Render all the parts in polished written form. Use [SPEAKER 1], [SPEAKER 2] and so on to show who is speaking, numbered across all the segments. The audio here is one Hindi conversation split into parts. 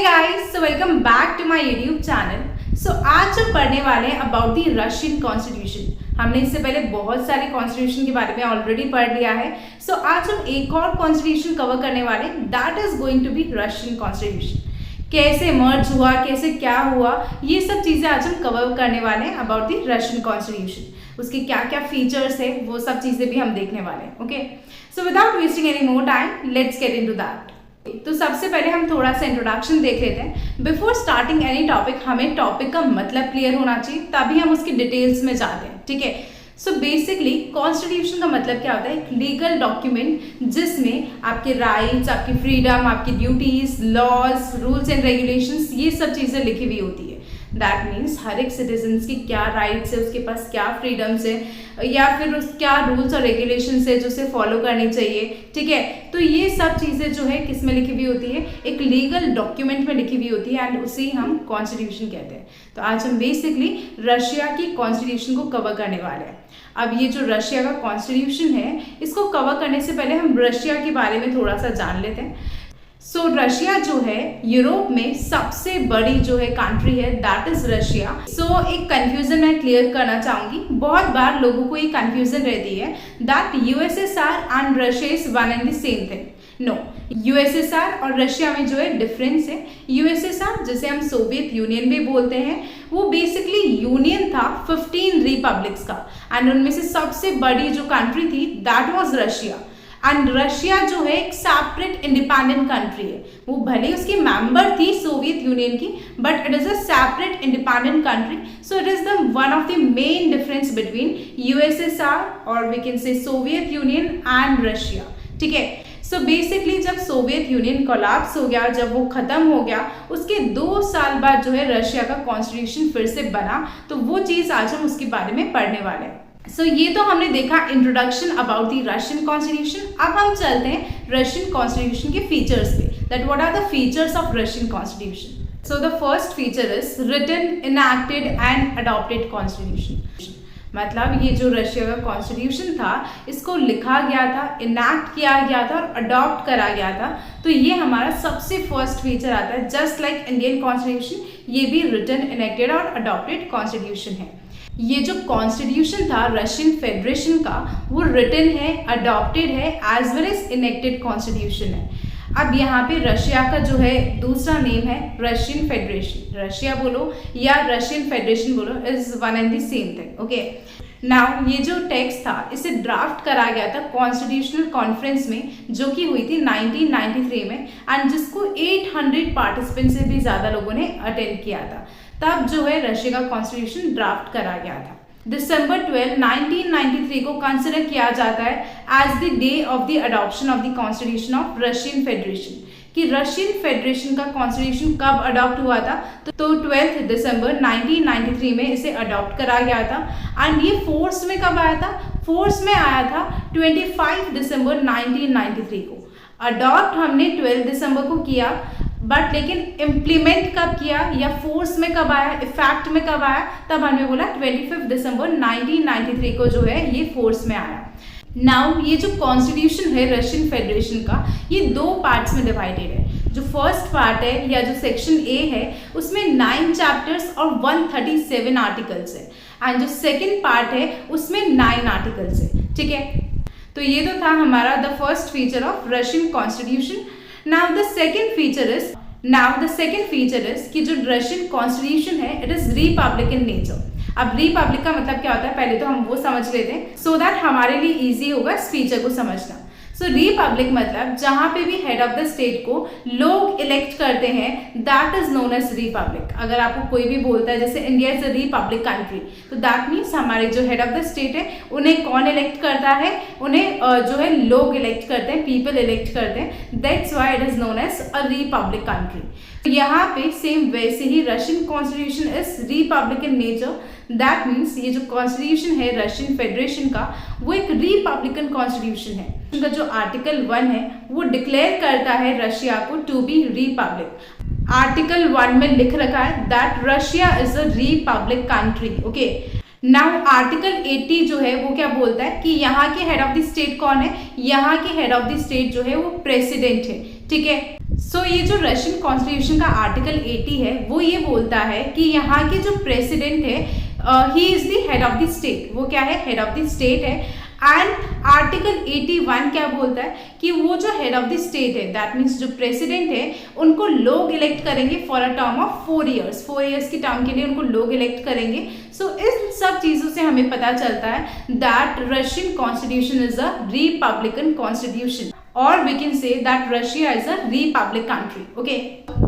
[SPEAKER 1] Guys, so welcome back to my YouTube channel. So आज हम पढ़ने वाले हैं अबाउट द रशियन कॉन्स्टिट्यूशन। हमने इससे पहले बहुत सारे कॉन्स्टिट्यूशन के बारे में ऑलरेडी पढ़ लिया है। सो आज हम एक और कॉन्स्टिट्यूशन कवर करने वाले हैं, that is going to be Russian constitution. कैसे मर्ज हुआ, कैसे क्या हुआ, ये सब चीजें आज हम कवर करने वाले हैं अबाउट द रशियन कॉन्स्टिट्यूशन। उसके क्या क्या फीचर्स है वो सब चीजें भी हम देखने वाले हैं। Okay, so without wasting any more time let's get into that. तो सबसे पहले हम थोड़ा सा इंट्रोडक्शन देख लेते हैं। बिफोर स्टार्टिंग एनी टॉपिक हमें टॉपिक का मतलब क्लियर होना चाहिए, तभी हम उसकी डिटेल्स में जाते हैं। ठीक है, सो बेसिकली कॉन्स्टिट्यूशन का मतलब क्या होता है? एक लीगल डॉक्यूमेंट जिसमें आपके राइट्स, आपकी फ्रीडम, आपकी duties, laws, rules and regulations, ये सब चीजें लिखी हुई होती है। दैट मीन्स हर एक सिटीजन की क्या राइट्स है, उसके पास क्या फ्रीडम्स है, या फिर उस क्या रूल्स और रेगुलेशंस है जो उसे फॉलो करनी चाहिए। ठीक है, तो ये सब चीज़ें जो है किस में लिखी हुई होती है? एक लीगल डॉक्यूमेंट में लिखी हुई होती है, एंड उसे ही हम कॉन्स्टिट्यूशन कहते हैं। तो आज हम बेसिकली रशिया की कॉन्स्टिट्यूशन को कवर करने वाले हैं। अब ये जो रशिया का कॉन्स्टिट्यूशन है, इसको कवर करने से पहले हम रशिया के बारे में थोड़ा सा जान लेते हैं। सो रशिया जो है यूरोप में सबसे बड़ी जो है कंट्री है, दैट इज रशिया। सो एक कंफ्यूजन मैं क्लियर करना चाहूंगी। बहुत बार लोगों को ये कंफ्यूजन रहती है that USSR and Russia is one and the same thing. No, USSR और रशिया में जो है डिफरेंस है। यूएसएसआर, जिसे हम सोवियत यूनियन भी बोलते हैं, वो बेसिकली यूनियन था 15 रिपब्लिक्स का, एंड उनमें से सबसे बड़ी जो कंट्री थी that was Russia. And Russia जो है एक सेपरेट इंडिपेंडेंट कंट्री है। वो भले उसकी मेंबर थी सोवियत यूनियन की, but it is a separate independent country. So it is the one of the main difference between USSR और we can say Soviet union and Russia. ठीक है, सो बेसिकली जब सोवियत यूनियन कोलैप्स हो गया, जब वो खत्म हो गया, उसके 2 साल बाद जो है रशिया का कॉन्स्टिट्यूशन फिर से बना। तो वो चीज आज हम उसके बारे में पढ़ने वाले हैं। सो ये तो हमने देखा introduction about the Russian constitution. अब हम चलते हैं रशियन कॉन्स्टिट्यूशन के फीचर्स पे, that what are the features of Russian constitution. So the first feature is written, enacted and adopted constitution. मतलब ये जो रशिया का कॉन्स्टिट्यूशन था, इसको लिखा गया था, इनैक्ट किया गया था और अडॉप्ट करा गया था। तो ये हमारा सबसे फर्स्ट फीचर आता है। जस्ट लाइक इंडियन कॉन्स्टिट्यूशन, ये भी रिटन, इनएक्टेड और अडॉप्टेड कॉन्स्टिट्यूशन है। ये जो कॉन्स्टिट्यूशन था रशियन फेडरेशन का, वो रिटन है, अडॉप्टेड है, as well as enacted constitution है। अब यहाँ पे रशिया का जो है दूसरा नेम है रशियन फेडरेशन। रशिया बोलो या रशियन फेडरेशन बोलो, is one and the same thing. Okay, now ये जो टेक्स्ट था, इसे ड्राफ्ट करा गया था कॉन्स्टिट्यूशनल कॉन्फ्रेंस में, जो कि हुई थी 1993 में, एंड जिसको 800 पार्टिसिपेंट से भी ज़्यादा लोगों ने अटेंड किया था। तब जो है रशिया का कॉन्स्टिट्यूशन ड्राफ्ट करा गया था। दिसंबर 12, 1993 को कंसिडर किया जाता है as the day of the adoption of the constitution of Russian federation. कि रशियन फेडरेशन का कॉन्स्टिट्यूशन कब अडॉप्ट हुआ था? तो 12 दिसंबर 1993 में इसे अडॉप्ट करा गया था। एंड ये फोर्स में कब आया था? फोर्स में आया था 25 दिसंबर 1993 को। अडॉप्ट हमने 12 दिसंबर को किया, बट लेकिन इम्प्लीमेंट कब किया या फोर्स में कब आया, इफेक्ट में कब आया? तब हमने बोला 25 दिसंबर 1993 को जो है ये फोर्स में आया। नाउ ये जो कॉन्स्टिट्यूशन है रशियन फेडरेशन का, ये 2 पार्ट्स में डिवाइडेड है। जो फर्स्ट पार्ट है या जो सेक्शन ए है, उसमें 9 चैप्टर्स और 137 आर्टिकल्स है, एंड जो सेकेंड पार्ट है उसमें 9 आर्टिकल्स है। ठीक है, तो ये तो था हमारा the first feature of Russian constitution. Now the second feature is कि जो रशियन कॉन्स्टिट्यूशन है, इट इज रिपब्लिकन नेचर। अब रिपब्लिक का मतलब क्या होता है, पहले तो हम वो समझ लेते हैं, सो दैट हमारे लिए इजी होगा इस फीचर को समझना। सो रिपब्लिक मतलब जहां पे भी हेड ऑफ द स्टेट को लोग इलेक्ट करते हैं, that is known as republic. अगर आपको कोई भी बोलता है जैसे India is a republic country, तो दैट मीन्स हमारे जो हेड ऑफ द स्टेट है, उन्हें कौन इलेक्ट करता है? उन्हें जो है लोग इलेक्ट करते हैं, पीपल इलेक्ट करते हैं। That's why it is known as a republic country. यहाँ पे सेम वैसे ही Russian constitution is republican nature. That means ये जो कॉन्स्टिट्यूशन है रशियन फेडरेशन का, वो एक रिपब्लिकन कॉन्स्टिट्यूशन है। उनका जो आर्टिकल 1 है वो डिक्लेयर करता है रशिया को टू बी रिपब्लिक। आर्टिकल 1 में लिख रखा है that Russia is a republic country. Okay, now article 80 जो है वो क्या बोलता है कि यहाँ के हेड ऑफ द स्टेट कौन है? यहाँ के हेड ऑफ द स्टेट जो है वो प्रेसिडेंट है। ठीक है, सो ये जो रशियन कॉन्स्टिट्यूशन का आर्टिकल 80 है वो ये बोलता है कि यहाँ के जो प्रेसिडेंट है he is the head of the state. वो क्या है? हेड ऑफ द स्टेट है। एंड आर्टिकल 81 क्या बोलता है कि वो जो हेड ऑफ द स्टेट है, दैट मीन्स जो प्रेसिडेंट है, उनको लोग इलेक्ट करेंगे for a term of 4 years. 4 years की टर्म के लिए उनको लोग इलेक्ट करेंगे। सो इन सब चीज़ों से हमें पता चलता है that Russian constitution is a Republican constitution, or we can say that Russia is a republic country. Okay,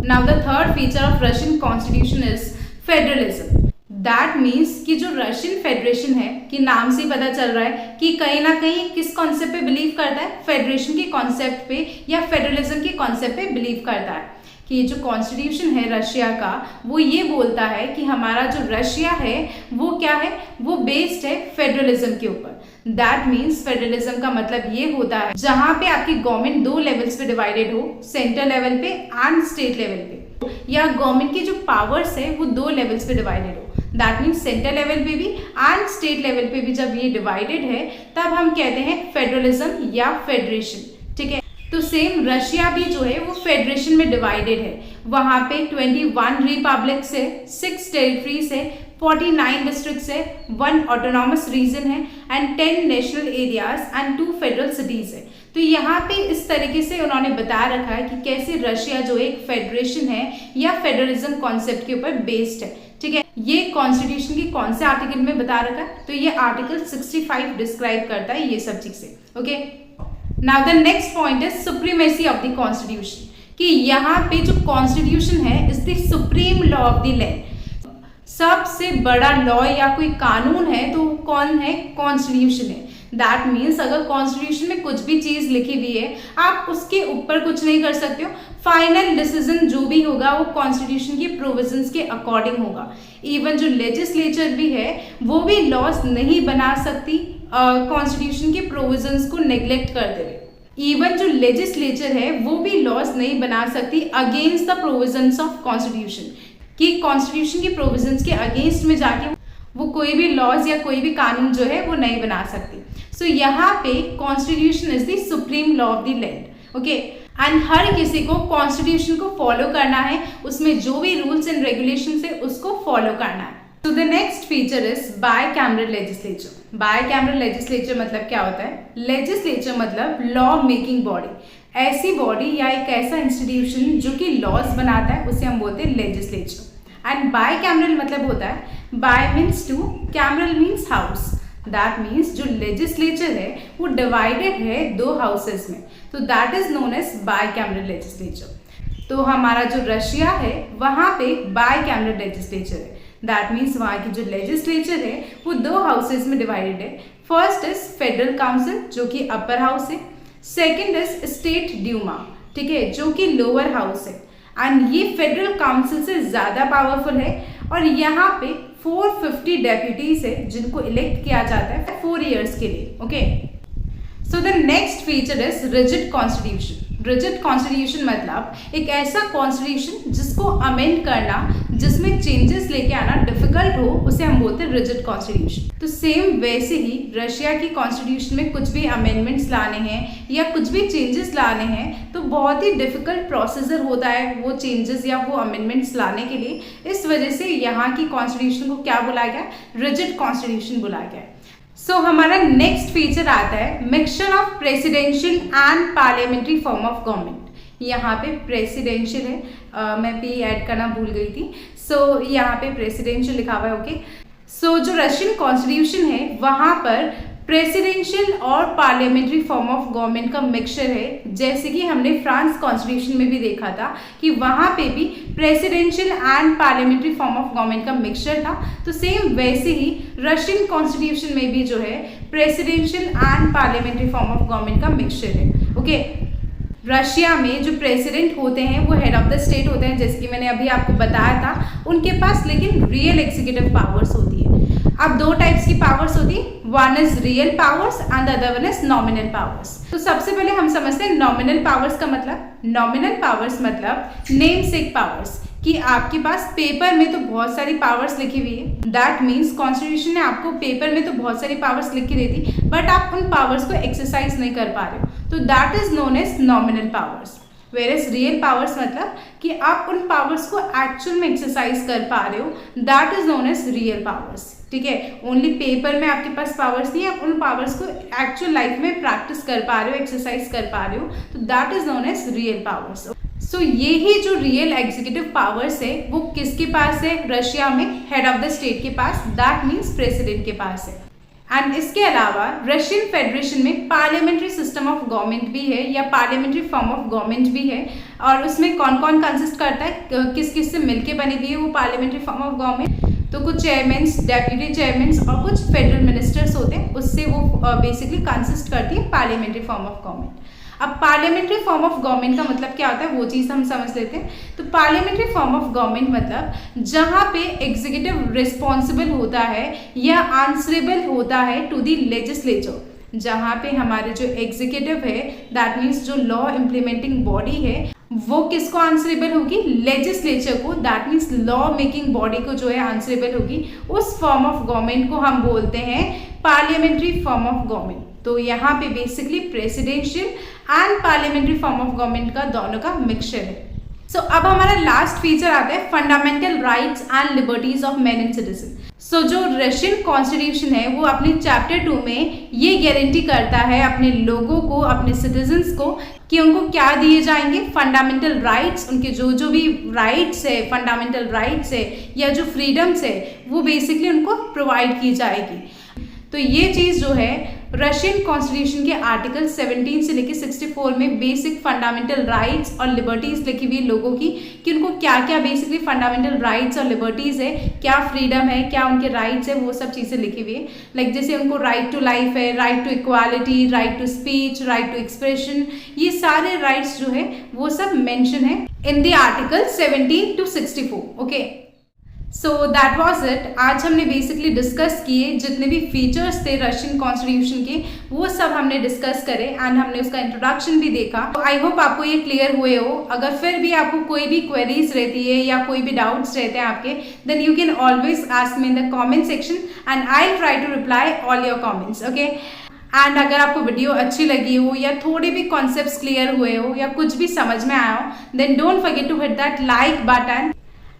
[SPEAKER 1] now the third feature of Russian constitution is federalism. That means कि जो रशियन फेडरेशन है, कि नाम से ही पता चल रहा है कि कहीं ना कहीं किस कॉन्सेप्ट पे बिलीव करता है? फेडरेशन के कॉन्सेप्ट पे या फेडरलिज्म के कॉन्सेप्ट पे बिलीव करता है। कि ये जो कॉन्स्टिट्यूशन है रशिया का, वो ये बोलता है कि हमारा जो रशिया है वो क्या है? वो बेस्ड है फेडरलिज्म के ऊपर। दैट मीन्स फेडरलिज्म का मतलब ये होता है जहां पे आपकी गवर्नमेंट 2 लेवल्स पे डिवाइडेड हो, सेंट्रल लेवल पे एंड स्टेट लेवल पे, या गवर्नमेंट की जो पावर्स है वो 2 लेवल्स पे डिवाइडेड हो। दैट मीन्स सेंट्रल लेवल पे भी एंड स्टेट लेवल पे भी जब ये डिवाइडेड है तब हम कहते हैं फेडरलिज्म या फेडरेशन। ठीक है, तो सेम रशिया भी जो है वो फेडरेशन में डिवाइडेड है। वहां पे 21 रिपब्लिक्स है, 6 टेरिटरीज है, 49 डिस्ट्रिक्ट्स है, 1 ऑटोनॉमस रीजन है and 10 national areas and 2 federal cities है। तो यहाँ पे इस तरीके से उन्होंने बता रखा है कि कैसे रशिया जो एक फेडरेशन है या फेडरलिज्म कॉन्सेप्ट के ऊपर बेस्ड है। ठीक है, ये कॉन्स्टिट्यूशन के कौन से आर्टिकल में बता रखा है? तो ये आर्टिकल 65 डिस्क्राइब करता है ये सब चीजें। Okay, now the next point is supremacy of the constitution, कि यहाँ पे जो कॉन्स्टिट्यूशन है is the supreme law of the land. सबसे बड़ा लॉ या कोई कानून है तो कौन है? कॉन्स्टिट्यूशन है। दैट मीन्स अगर कॉन्स्टिट्यूशन में कुछ भी चीज लिखी हुई है आप उसके ऊपर कुछ नहीं कर सकते हो। फाइनल डिसीजन जो भी होगा वो कॉन्स्टिट्यूशन के प्रोविजंस के अकॉर्डिंग होगा। इवन जो लेजिस्लेचर भी है वो भी लॉस नहीं बना सकती कॉन्स्टिट्यूशन के प्रोविजंस को नेग्लेक्ट करते हुए। इवन जो लेजिस्लेचर है वो भी लॉस नहीं बना सकती against the provisions of constitution, कि कॉन्स्टिट्यूशन के प्रोविजंस के अगेंस्ट में जाके वो कोई भी लॉज या कोई भी कानून जो है वो नहीं बना सकती। सो यहाँ पे constitution is the supreme law of the land. Okay, and हर किसी को कॉन्स्टिट्यूशन को फॉलो करना है, उसमें जो भी रूल्स एंड रेगुलेशंस है उसको फॉलो करना है। तो the next feature is bicameral legislature. Bicameral legislature मतलब क्या होता है? लेजिस्लेचर मतलब लॉ मेकिंग बॉडी, ऐसी बॉडी या एक ऐसा इंस्टीट्यूशन जो कि लॉज बनाता है उसे हम बोलते हैं लेजिस्लेचर। एंड बायकैमरल मतलब होता है, bi means 2, cameral means house. That means जो लेजिस्लेचर है वो डिवाइडेड है 2 हाउसेस में, तो that is known as bicameral legislature. तो हमारा जो रशिया है वहाँ पे बायकैमरल लेजिस्लेचर है। दैट मीन्स वहाँ की जो लेजिस्लेचर है वो 2 हाउसेस में डिवाइडेड है। फर्स्ट इज फेडरल काउंसिल जो कि अपर हाउस है, सेकेंड इज स्टेट ड्यूमा, ठीक है, जो कि लोअर हाउस है। एंड ये फेडरल काउंसिल से ज़्यादा पावरफुल है और यहाँ पे 450 डेप्यूटीज है जिनको इलेक्ट किया जाता है 4 ईयर्स के लिए। Okay, so the next feature is rigid constitution. Rigid constitution मतलब एक ऐसा कॉन्स्टिट्यूशन जिसको अमेंड करना, जिसमें चेंजेस लेके आना डिफिकल्ट हो, उसे हम बोलते हैं रिजिड कॉन्स्टिट्यूशन। तो सेम वैसे ही रशिया की कॉन्स्टिट्यूशन में कुछ भी अमेंडमेंट्स लाने हैं या कुछ भी चेंजेस लाने हैं तो बहुत ही डिफिकल्ट प्रोसीजर होता है वो चेंजेस या वो अमेंडमेंट्स लाने के लिए। इस वजह से यहाँ की कॉन्स्टिट्यूशन को क्या बुलाया गया? रिजिड कॉन्स्टिट्यूशन बुलाया गया। सो हमारा नेक्स्ट फीचर आता है mixture of presidential and parliamentary form of government. यहाँ पे प्रेसिडेंशियल है, मैं पी ऐड करना भूल गई थी। सो यहाँ पे प्रेसिडेंशियल लिखा हुआ है। ओके, सो जो रशियन कॉन्स्टिट्यूशन है वहाँ पर प्रेसिडेंशियल और पार्लियामेंट्री फॉर्म ऑफ गवर्नमेंट का मिक्सचर है, जैसे कि हमने फ्रांस कॉन्स्टिट्यूशन में भी देखा था कि वहाँ पे भी presidential and parliamentary form of government का मिक्सचर था। तो सेम वैसे ही रशियन कॉन्स्टिट्यूशन में भी जो है presidential and parliamentary form of government का मिक्सचर है। ओके, रशिया में जो प्रेसिडेंट होते हैं वो हेड ऑफ द स्टेट होते हैं, जैसे कि मैंने अभी आपको बताया था। उनके पास लेकिन रियल एग्जीक्यूटिव पावर्स होती है। अब 2 टाइप्स की पावर्स होती है, one is real powers and the other one is nominal powers. तो सबसे पहले हम समझते हैं नॉमिनल पावर्स का मतलब। नॉमिनल पावर्स मतलब नेम सेक पावर्स, कि आपके पास पेपर में तो बहुत सारी पावर्स लिखी हुई है। दैट मीन्स कॉन्स्टिट्यूशन ने आपको पेपर में तो बहुत सारी पावर्स लिख के दे दी, बट आप उन पावर्स को एक्सरसाइज नहीं कर पा रहे हो, तो that is known as nominal powers. Whereas real powers मतलब कि आप उन पावर्स को एक्चुअल में एक्सरसाइज कर पा रहे हो, that is known as real powers. ठीक है, ओनली पेपर में आपके पास पावर्स नहीं, आप उन पावर्स को एक्चुअल लाइफ में प्रैक्टिस कर पा रहे हो, एक्सरसाइज कर पा रहे हो, तो that is known as real powers. So ये ही जो रियल एग्जीक्यूटिव पावर्स है वो किसके पास है? रशिया में हेड ऑफ द स्टेट के पास, दैट मीन्स प्रेसिडेंट के पास है। एंड इसके अलावा रशियन फेडरेशन में पार्लियामेंट्री सिस्टम ऑफ गवर्नमेंट भी है या पार्लियामेंट्री फॉर्म ऑफ गवर्नमेंट भी है, और उसमें कौन कौन कंसिस्ट करता है, किस किस से मिलके बनी हुई है वो पार्लियामेंट्री फॉर्म ऑफ गवर्नमेंट। तो कुछ चेयरमैन्स, डेप्यूटी चेयरमैन्स और कुछ फेडरल मिनिस्टर्स होते हैं, उससे वो बेसिकली कंसिस्ट करती है पार्लियामेंट्री फॉर्म ऑफ गवर्नमेंट। अब पार्लियामेंट्री फॉर्म ऑफ गवर्नमेंट का मतलब क्या होता है वो चीज़ हम समझ लेते हैं। तो पार्लियामेंट्री फॉर्म ऑफ गवर्नमेंट मतलब जहाँ पे एग्जीक्यूटिव रिस्पॉन्सिबल होता है या आंसरेबल होता है टू द लेजिस्लेचर, जहाँ पे हमारे जो एग्जीक्यूटिव है दैट मीन्स जो लॉ इम्प्लीमेंटिंग बॉडी है वो किसको आंसरेबल होगी? लेजिस्लेचर को, that means law making body को जो है आंसरेबल होगी। उस फॉर्म ऑफ गवर्नमेंट को हम बोलते हैं पार्लियामेंट्री फॉर्म ऑफ गवर्नमेंट। तो यहाँ पे basically presidential and parliamentary form of government का दोनों का मिक्सचर है। सो अब हमारा लास्ट फीचर आता है fundamental rights and liberties of man and citizen. So जो रशियन कॉन्स्टिट्यूशन है वो अपने चैप्टर 2 में ये गारंटी करता है अपने लोगों को, अपने सिटीजन्स को, कि उनको क्या दिए जाएंगे? फंडामेंटल राइट्स, उनके जो भी राइट्स है, फंडामेंटल राइट्स है या जो फ्रीडम्स है वो बेसिकली उनको प्रोवाइड की जाएगी। तो ये चीज़ जो है रशियन कॉन्स्टिट्यूशन के आर्टिकल 17 से लेकर 64 में बेसिक फंडामेंटल राइट्स और लिबर्टीज लिखी हुई है लोगों की, कि उनको क्या क्या बेसिकली फंडामेंटल राइट्स और लिबर्टीज है, क्या फ्रीडम है, क्या उनके राइट्स है, वो सब चीज़ें लिखी हुई है। लाइक जैसे उनको राइट टू लाइफ है, right to equality, right to speech, right to expression, ये सारे राइट्स जो है वो सब मेंशन है in the article 17 to 64। Okay, so that was it. आज हमने बेसिकली डिस्कस किए जितने भी फीचर्स थे रशियन कॉन्स्टिट्यूशन के, वो सब हमने डिस्कस करे एंड हमने उसका इंट्रोडक्शन भी देखा। तो आई होप आपको ये क्लियर हुए हो। अगर फिर भी आपको कोई भी क्वेरीज रहती है या कोई भी डाउट्स रहते हैं आपके, then you can always ask me in the comment section and I will try to reply all your comments. Okay, and अगर आपको वीडियो अच्छी लगी हो या थोड़े भी कॉन्सेप्ट्स क्लियर हुए हो या कुछ भी समझ में आया हो, then don't forget to hit that like button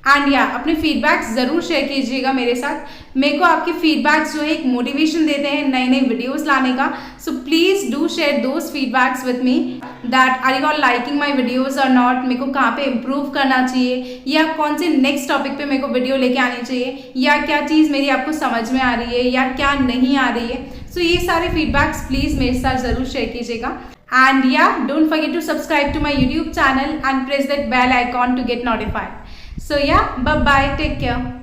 [SPEAKER 1] and या अपने फीडबैक्स ज़रूर शेयर कीजिएगा मेरे साथ। मेरे को आपके फीडबैक्स जो है एक मोटिवेशन देते हैं नई नई वीडियोस लाने का। So please do share those feedbacks with me that are you all liking my videos और नॉट, मेरे को कहाँ पे इम्प्रूव करना चाहिए या कौन से नेक्स्ट टॉपिक पे मेरे को वीडियो लेके आनी चाहिए, या क्या चीज़ मेरी आपको समझ में आ रही है या क्या नहीं आ रही है। सो ये सारे फीडबैक्स प्लीज़ मेरे साथ ज़रूर शेयर कीजिएगा। And yeah, don't forget to subscribe to my YouTube channel and press that bell icon to get notified. So yeah, bye bye, take care.